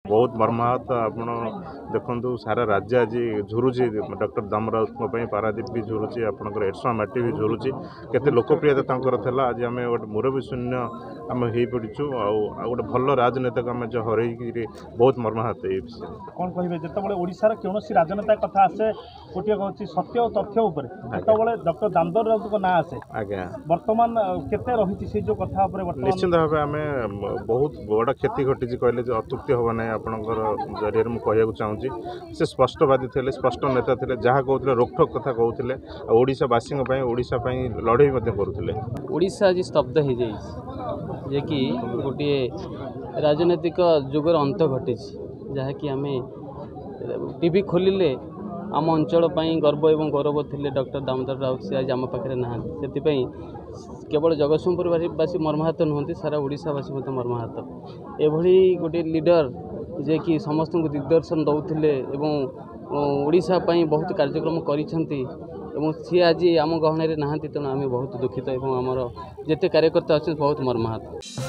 बहुत मर्माहत आपण देखु सारा राज्य आज झुरुची डॉक्टर दामराउत पारादीप भी झुरुची आपंकर एरसमा माटी भी झुरुची केते लोकप्रियता आज आम गोटे मुरबी शून्य आम हो पड़ू गोटे भल राजनेता को आम जो हर बहुत मर्माहत ये विषय कौन कहे जिते ओडार कौन राजनेता कथा आसे गोटे कौन सत्य और तथ्य उपरे डॉक्टर दामोदर राउत ना आसे आज्ञा बर्तमान केते रही से जो कथा निश्चित भाव आम बहुत बड़ा क्षति घटी कहले जो अतुक्ति हम ना आपंकर जरिए मुझे चाहूँगी से स्पष्टवादी थे स्पष्ट नेता थे जहाँ कहते रोकठोक कथा कहते ओडावासी ओडापी लड़े करुले ओडिशा आज स्तब्ध हो जाए कि गोटे राजनैतिक जुगर अंत घटी जहाँकि आम टीवी खोलिले आम अंचल गर्व एवं गौरव थे डॉक्टर दामोदर राउत से आज आम पाखे ना से केवल जगतसिंहपुरवासी मर्माहत नुहति सारा ओडावासी मर्माहत एभली गोटे लीडर जे कि समस्त को दिग्दर्शन दौले ओडिशा बहुत कार्यक्रम करिसेंती सी आज आम गहन ना तेणु आम बहुत दुखित और आमर जिते कार्यकर्ता अच्छे बहुत मर्माहत।